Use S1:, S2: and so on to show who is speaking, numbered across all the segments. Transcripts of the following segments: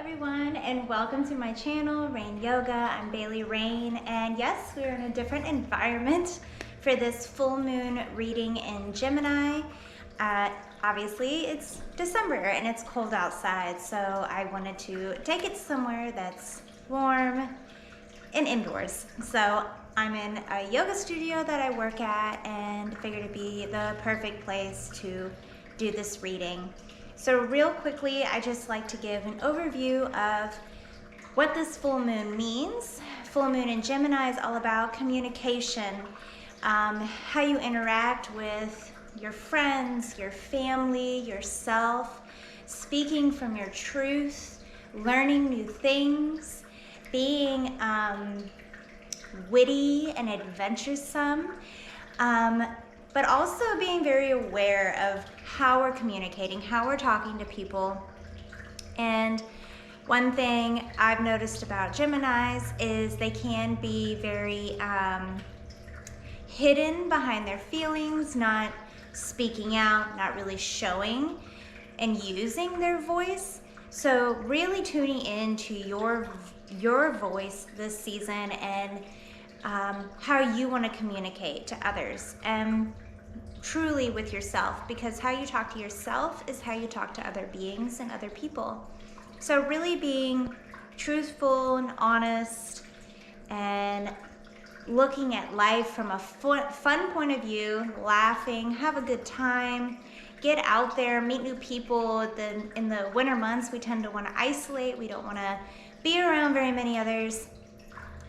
S1: everyone, and welcome to my channel, Rayne Yoga. I'm Rayne, and yes, we're in a different environment for this full moon reading in Gemini. Obviously, it's December and it's cold outside, so I wanted to take it somewhere that's warm and indoors. So I'm in a yoga studio that I work at and figured it'd be the perfect place to do this reading. So real quickly, I just like to give an overview of what this full moon means. Full moon in Gemini is all about communication, how you interact with your friends, your family, yourself, speaking from your truth, learning new things, being witty and adventuresome, but also being very aware of how we're communicating, how we're talking to people. And one thing I've noticed about Geminis is they can be very hidden behind their feelings, not speaking out, not really showing and using their voice. So really tuning into your voice this season and how you want to communicate to others, and truly with yourself, because how you talk to yourself is how you talk to other beings and other people. So really being truthful and honest and looking at life from a fun point of view, laughing, have a good time, get out there, meet new people. In the winter months, we tend to want to isolate. We don't want to be around very many others.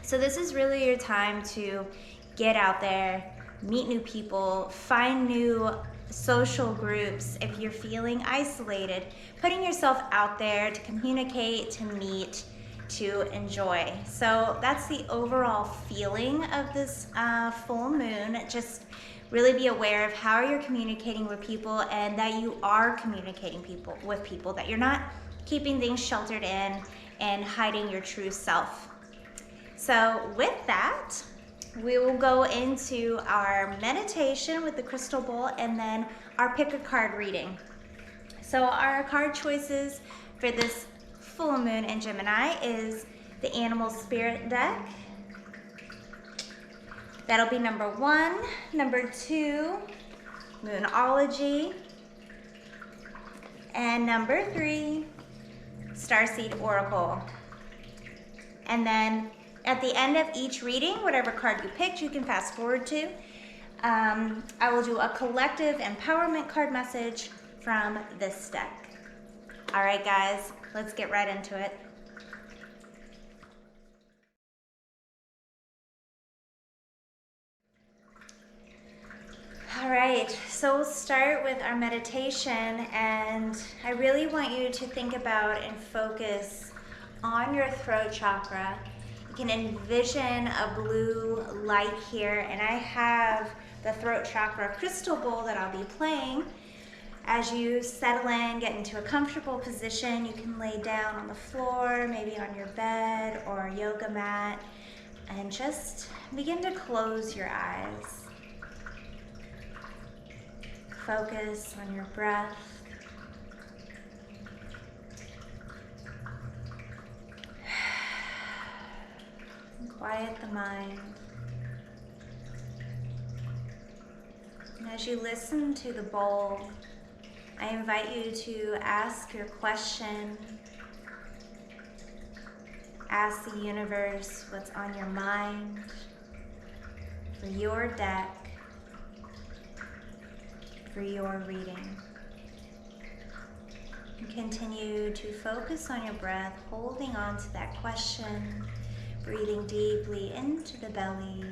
S1: So this is really your time to get out there, meet new people, find new social groups if you're feeling isolated, putting yourself out there to communicate, to meet, to enjoy. So that's the overall feeling of this full moon. Just really be aware of how you're communicating with people, and that you are communicating with people, that you're not keeping things sheltered in and hiding your true self. So with that, we will go into our meditation with the crystal bowl and then our pick a card reading. So our card choices for this full moon in Gemini is the Animal Spirit deck. That'll be number 1. Number 2, Moonology. And number 3, Starseed Oracle. And then at the end of each reading, whatever card you picked, you can fast forward to. I will do a collective empowerment card message from this deck. All right, guys, let's get right into it. All right, so we'll start with our meditation, and I really want you to think about and focus on your throat chakra. You can envision a blue light here, and I have the throat chakra crystal bowl that I'll be playing. As you settle in, get into a comfortable position, you can lay down on the floor, maybe on your bed or a yoga mat, and just begin to close your eyes. Focus on your breath. Quiet the mind. And as you listen to the bowl, I invite you to ask your question. Ask the universe what's on your mind for your deck, for your reading. And continue to focus on your breath, holding on to that question. Breathing deeply into the belly.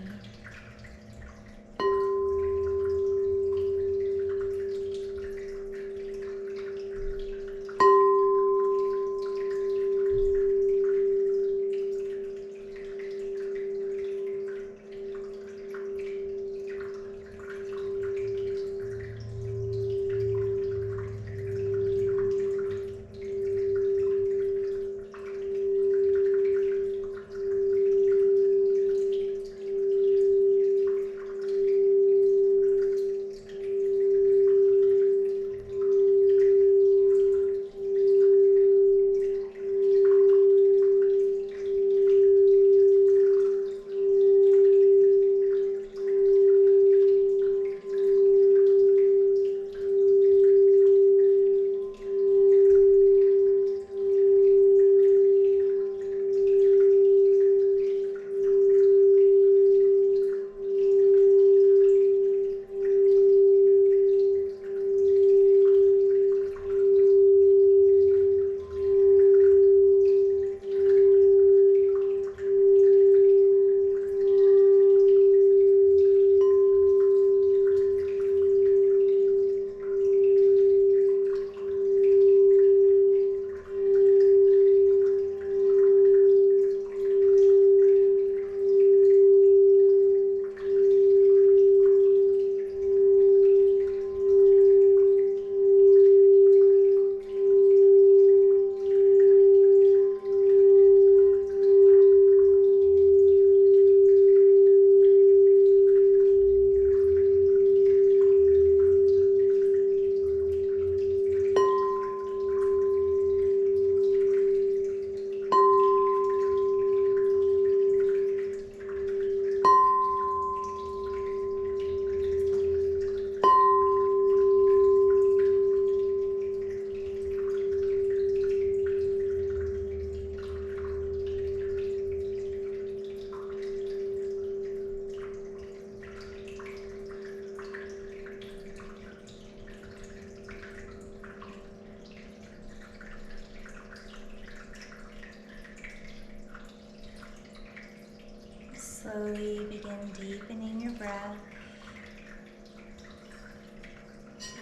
S1: slowly begin deepening your breath.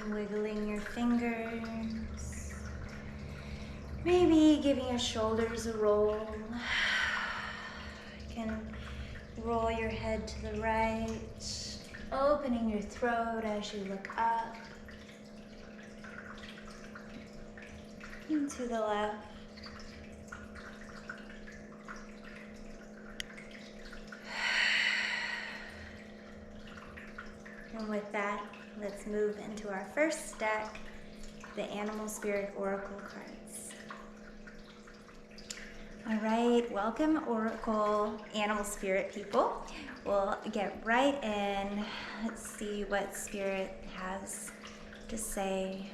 S1: Wiggling your fingers. Maybe giving your shoulders a roll. You can roll your head to the right, opening your throat as you look up. And to the left. And with that, let's move into our first deck, the Animal Spirit Oracle cards. All right, welcome Oracle Animal Spirit people. We'll get right in. Let's see what Spirit has to say.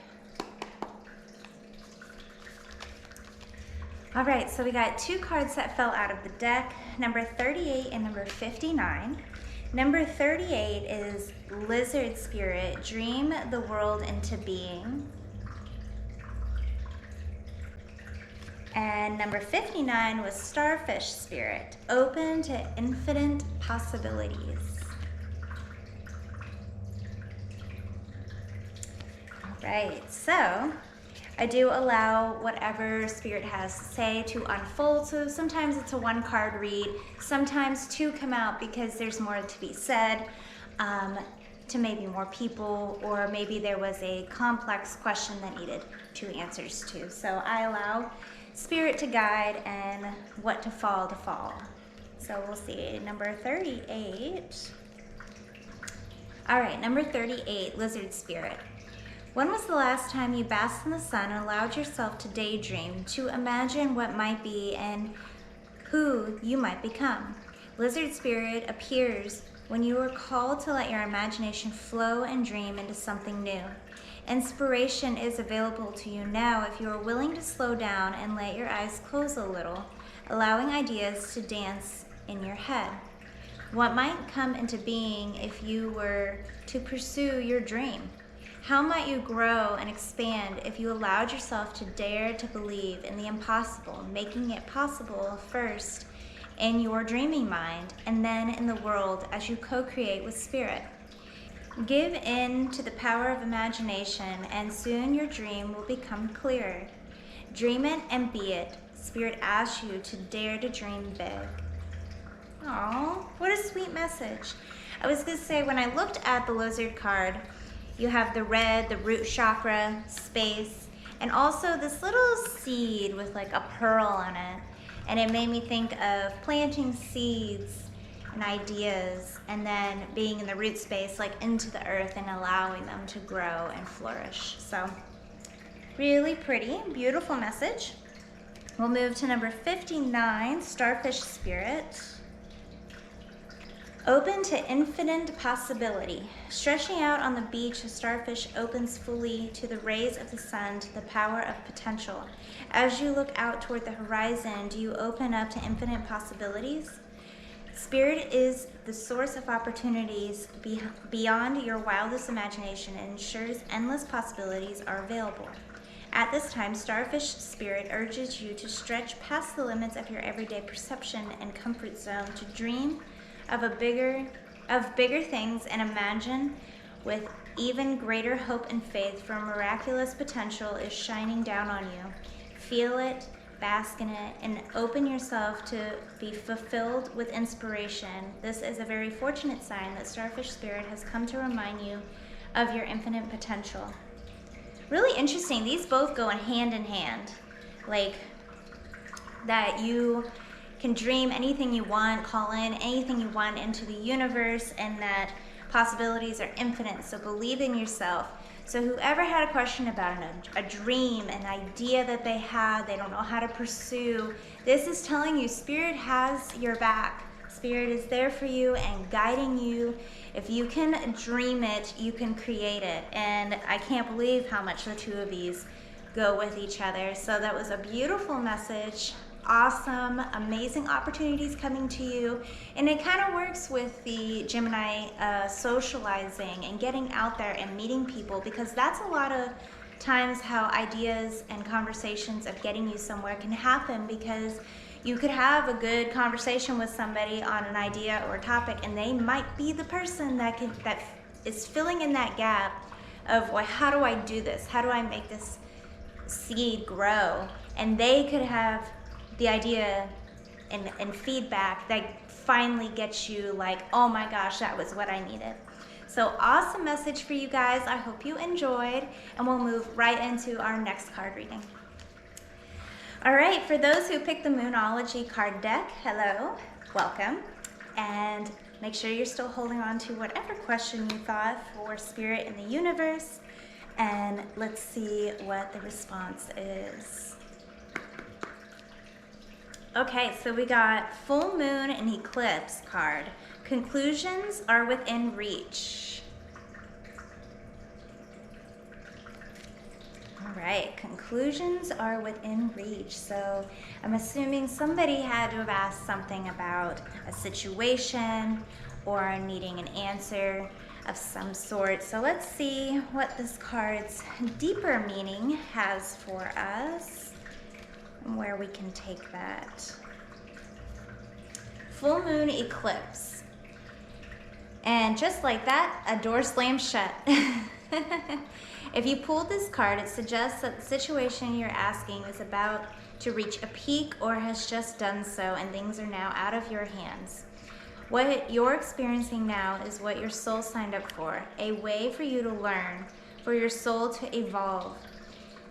S1: All right, so we got two cards that fell out of the deck, number 38 and number 59. Number 38 is Lizard Spirit, dream the world into being. And number 59 was Starfish Spirit, open to infinite possibilities. All right, so I do allow whatever Spirit has to say to unfold. So sometimes it's a one card read, sometimes two come out because there's more to be said to maybe more people, or maybe there was a complex question that needed two answers to. So I allow Spirit to guide and what to fall. So we'll see, number 38. All right, number 38, Lizard Spirit. When was the last time you basked in the sun and allowed yourself to daydream, to imagine what might be and who you might become? Lizard Spirit appears when you are called to let your imagination flow and dream into something new. Inspiration is available to you now if you are willing to slow down and let your eyes close a little, allowing ideas to dance in your head. What might come into being if you were to pursue your dream? How might you grow and expand if you allowed yourself to dare to believe in the impossible, making it possible first in your dreaming mind and then in the world as you co-create with Spirit? Give in to the power of imagination and soon your dream will become clearer. Dream it and be it. Spirit asks you to dare to dream big. Aw, what a sweet message. I was going to say, when I looked at the Lizard card, you have the red, the root chakra, space, and also this little seed with like a pearl on it. And it made me think of planting seeds and ideas and then being in the root space, like into the earth and allowing them to grow and flourish. So really pretty, beautiful message. We'll move to number 59, Starfish Spirit. Open to infinite possibility. Stretching out on the beach, a starfish opens fully to the rays of the sun, to the power of potential. As you look out toward the horizon, do you open up to infinite possibilities? Spirit is the source of opportunities beyond your wildest imagination and ensures endless possibilities are available. At this time, Starfish Spirit urges you to stretch past the limits of your everyday perception and comfort zone, to dream of bigger things and imagine with even greater hope and faith, for miraculous potential is shining down on you. Feel it, bask in it, and open yourself to be fulfilled with inspiration. This is a very fortunate sign that Starfish Spirit has come to remind you of your infinite potential. Really interesting. These both go hand in hand. Like that you can dream anything you want, call in anything you want into the universe, and that possibilities are infinite. So believe in yourself. So whoever had a question about a dream, an idea that they had, they don't know how to pursue, this is telling you Spirit has your back. Spirit is there for you and guiding you. If you can dream it, you can create it. And I can't believe how much the two of these go with each other. So that was a beautiful message. Awesome, amazing opportunities coming to you. And it kind of works with the Gemini socializing and getting out there and meeting people, because that's a lot of times how ideas and conversations of getting you somewhere can happen, because you could have a good conversation with somebody on an idea or topic, and they might be the person that is filling in that gap of, well, how do I do this? How do I make this seed grow? And they could have the idea and feedback that finally gets you like, oh my gosh, that was what I needed. So awesome message for you guys. I hope you enjoyed, and we'll move right into our next card reading. All right, for those who picked the Moonology card deck, hello, welcome. And make sure you're still holding on to whatever question you thought for Spirit in the universe. And let's see what the response is. Okay, so we got full moon and eclipse card. Conclusions are within reach. All right, conclusions are within reach. So I'm assuming somebody had to have asked something about a situation or needing an answer of some sort. So let's see what this card's deeper meaning has for us and where we can take that. Full moon eclipse. And just like that, a door slams shut. If you pulled this card, it suggests that the situation you're asking is about to reach a peak or has just done so, and things are now out of your hands. What you're experiencing now is what your soul signed up for, a way for you to learn, for your soul to evolve.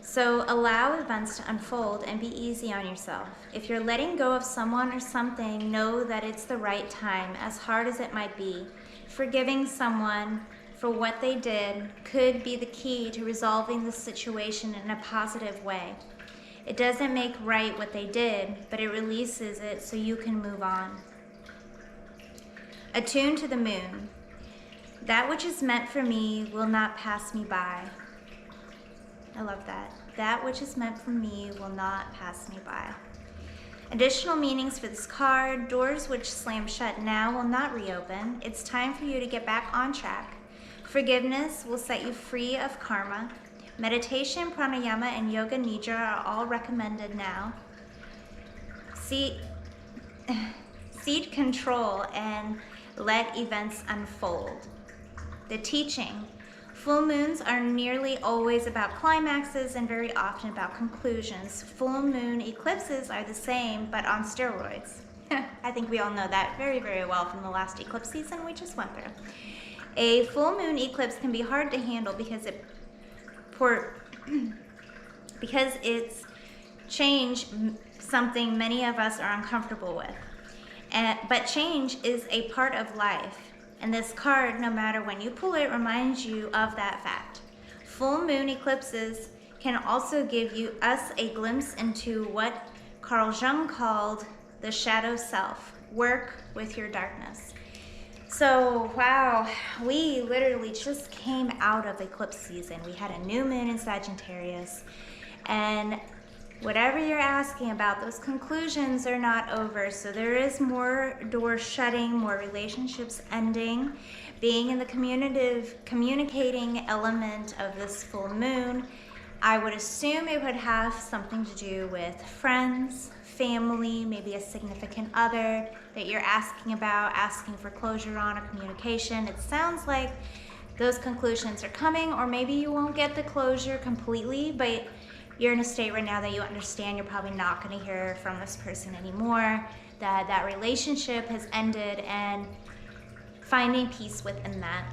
S1: So allow events to unfold and be easy on yourself. If you're letting go of someone or something, know that it's the right time, as hard as it might be. Forgiving someone for what they did could be the key to resolving the situation in a positive way. It doesn't make right what they did, but it releases it so you can move on. Attune to the moon. That which is meant for me will not pass me by. I love that. That which is meant for me will not pass me by. Additional meanings for this card. Doors which slam shut now will not reopen. It's time for you to get back on track. Forgiveness will set you free of karma. Meditation, pranayama, and yoga nidra are all recommended now. Seed control and let events unfold. The teaching. Full moons are nearly always about climaxes and very often about conclusions. Full moon eclipses are the same, but on steroids. I think we all know that very, very well from the last eclipse season we just went through. A full moon eclipse can be hard to handle because it's change, something many of us are uncomfortable with. But change is a part of life. And this card, no matter when you pull it, reminds you of that fact. Full moon eclipses can also give us a glimpse into what Carl Jung called the shadow self. Work with your darkness. So, wow, we literally just came out of eclipse season. We had a new moon in Sagittarius, and whatever you're asking about, those conclusions are not over. So there is more doors shutting, more relationships ending. Being in the communicating element of this full moon, I would assume it would have something to do with friends, family, maybe a significant other that you're asking about, asking for closure on, or communication. It sounds like those conclusions are coming, or maybe you won't get the closure completely, but you're in a state right now that you understand you're probably not going to hear from this person anymore, that relationship has ended, and finding peace within that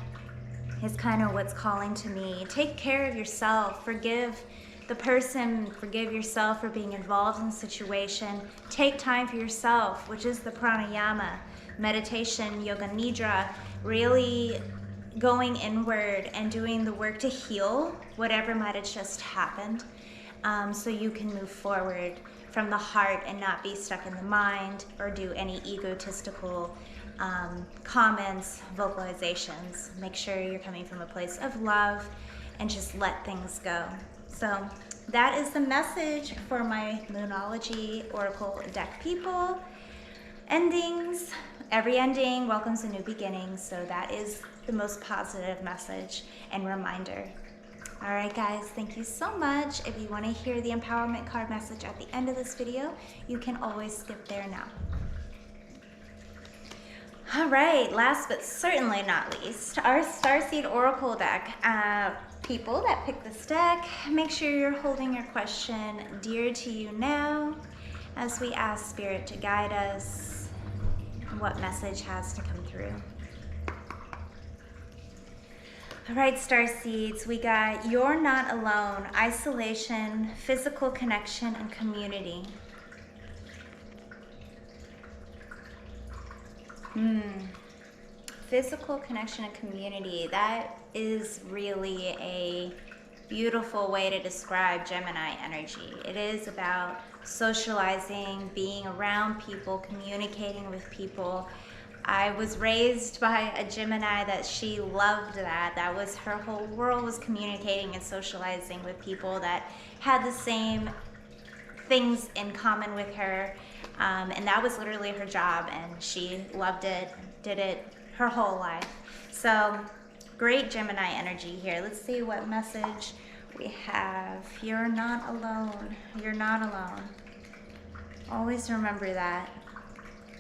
S1: is kind of what's calling to me. Take care of yourself. Forgive the person. Forgive yourself for being involved in the situation. Take time for yourself, which is the pranayama, meditation, yoga nidra, really going inward and doing the work to heal whatever might have just happened. So you can move forward from the heart and not be stuck in the mind or do any egotistical comments, vocalizations. Make sure you're coming from a place of love and just let things go. So that is the message for my Moonology Oracle deck people. Endings. Every ending welcomes a new beginning. So that is the most positive message and reminder. All right, guys, thank you so much. If you want to hear the empowerment card message at the end of this video, you can always skip there now. All right, last but certainly not least, our Starseed Oracle deck. People that pick this deck, make sure you're holding your question dear to you now as we ask Spirit to guide us what message has to come through. All right, Starseeds, we got you're not alone, isolation, physical connection, and community. Physical connection and community. That is really a beautiful way to describe Gemini energy. It is about socializing, being around people, communicating with people. I was raised by a Gemini that she loved that. That was her whole world, was communicating and socializing with people that had the same things in common with her. And that was literally her job, and she loved it, did it her whole life. So great Gemini energy here. Let's see what message we have. You're not alone. You're not alone. Always remember that.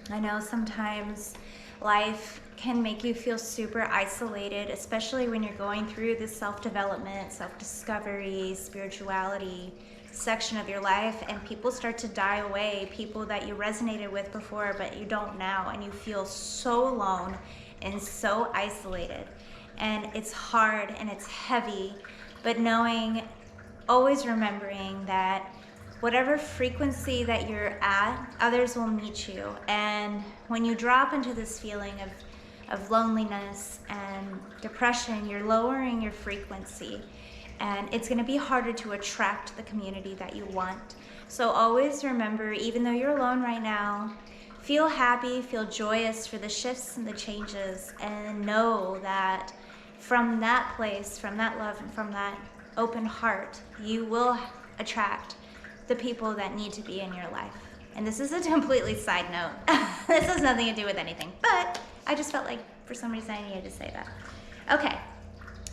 S1: I know sometimes life can make you feel super isolated, especially when you're going through this self-development, self-discovery, spirituality section of your life, and people start to die away, people that you resonated with before but you don't now, and you feel so alone and so isolated, and it's hard and it's heavy. But knowing, always remembering that whatever frequency that you're at, others will meet you. And when you drop into this feeling of loneliness and depression, you're lowering your frequency, and it's going to be harder to attract the community that you want. So always remember, even though you're alone right now, feel happy, feel joyous for the shifts and the changes, and know that from that place, from that love, and from that open heart, you will attract the people that need to be in your life. And this is a completely side note. This has nothing to do with anything, but I just felt like for some reason I needed to say that. Okay,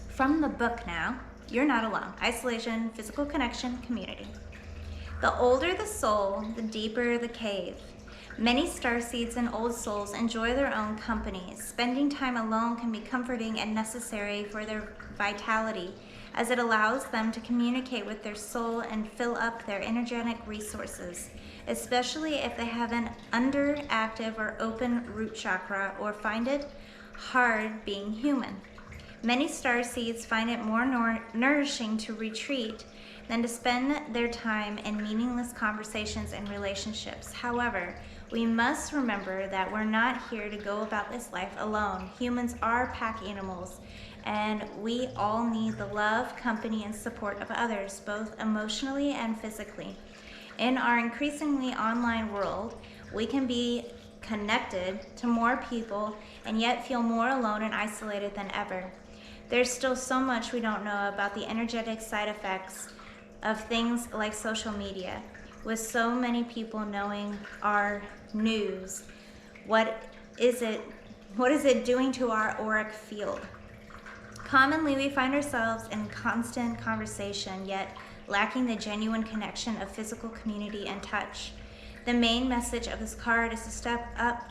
S1: from the book now, you're not alone. Isolation, physical connection, community. The older the soul, the deeper the cave. Many starseeds and old souls enjoy their own company. Spending time alone can be comforting and necessary for their vitality, as it allows them to communicate with their soul and fill up their energetic resources, especially if they have an underactive or open root chakra or find it hard being human. Many starseeds find it more nourishing to retreat than to spend their time in meaningless conversations and relationships. However, we must remember that we're not here to go about this life alone. Humans are pack animals, and we all need the love, company, and support of others, both emotionally and physically. In our increasingly online world, we can be connected to more people and yet feel more alone and isolated than ever. There's still so much we don't know about the energetic side effects of things like social media. With so many people knowing our news, what is it doing to our auric field? Commonly, we find ourselves in constant conversation, yet lacking the genuine connection of physical community and touch. The main message of this card is to step up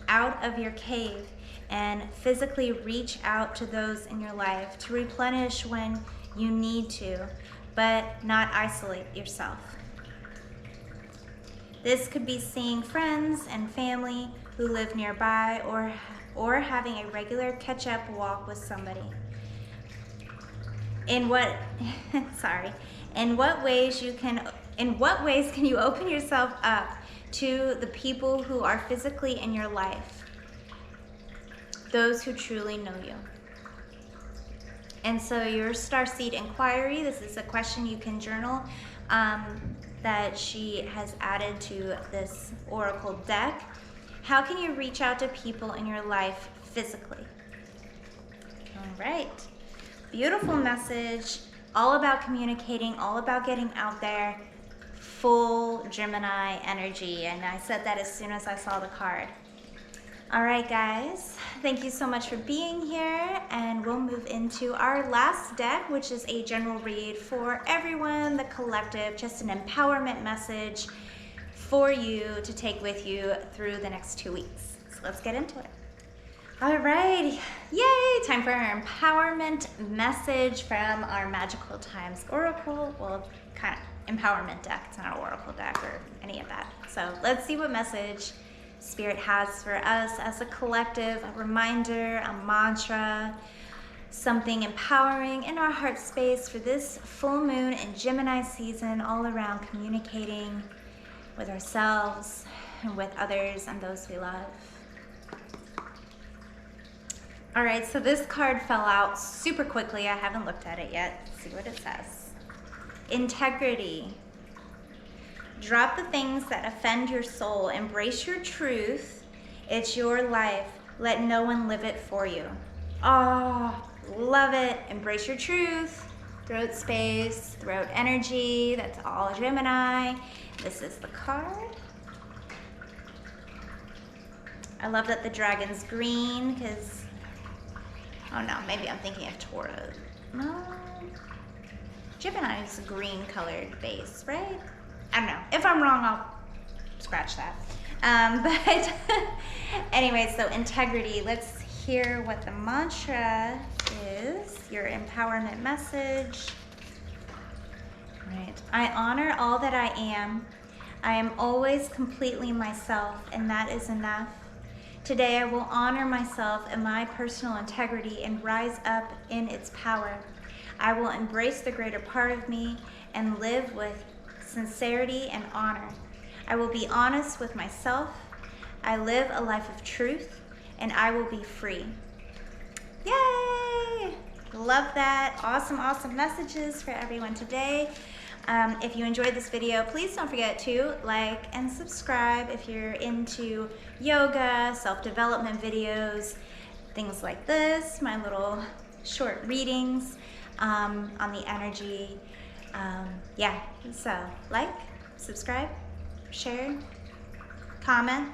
S1: out of your cave and physically reach out to those in your life, to replenish when you need to, but not isolate yourself. This could be seeing friends and family who live nearby, or having a regular catch-up walk with somebody. In what ways can you open yourself up to the people who are physically in your life? Those who truly know you. And so your Starseed inquiry, this is a question you can journal that she has added to this oracle deck. How can you reach out to people in your life physically? All right, beautiful message, all about communicating, all about getting out there, full Gemini energy. And I said that as soon as I saw the card. All right, guys, thank you so much for being here, and we'll move into our last deck, which is a general read for everyone, the collective, just an empowerment message for you to take with you through the next 2 weeks. So let's get into it. All right, yay, time for our empowerment message from our Magical Times Oracle. Well, kind of empowerment deck, it's not an oracle deck or any of that. So let's see what message Spirit has for us as a collective, a reminder, a mantra, something empowering in our heart space for this full moon and Gemini season, all around communicating with ourselves and with others and those we love. All right, so this card fell out super quickly. I haven't looked at it yet. Let's see what it says. Integrity. Drop the things that offend your soul. Embrace your truth. It's your life. Let no one live it for you. Oh, love it. Embrace your truth. Throat space, throat energy. That's all Gemini. This is the card. I love that the dragon's green because, oh no, maybe I'm thinking of Taurus. No. Gemini is a green colored base, right? I don't know. If I'm wrong, I'll scratch that. But anyway, so integrity. Let's hear what the mantra is, your empowerment message. Right. I honor all that I am. I am always completely myself, and that is enough. Today I will honor myself and my personal integrity and rise up in its power. I will embrace the greater part of me and live with sincerity and honor. I will be honest with myself. I live a life of truth, and I will be free. Yay! Love that. Awesome, awesome messages for everyone today. If you enjoyed this video, please don't forget to like and subscribe if you're into yoga, self-development videos, things like this, my little short readings on the energy. Yeah, so like, subscribe, share, comment.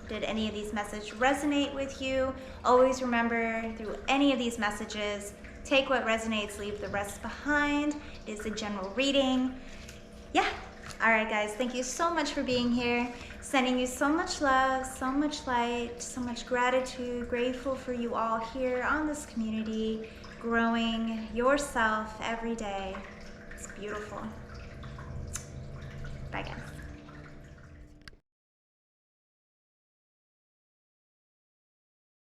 S1: Did any of these messages resonate with you? Always remember, through any of these messages, take what resonates, leave the rest behind. It is a general reading. Yeah. All right, guys, thank you so much for being here. Sending you so much love, so much light, so much gratitude. Grateful for you all here on this community, growing yourself every day. It's beautiful. Bye, guys.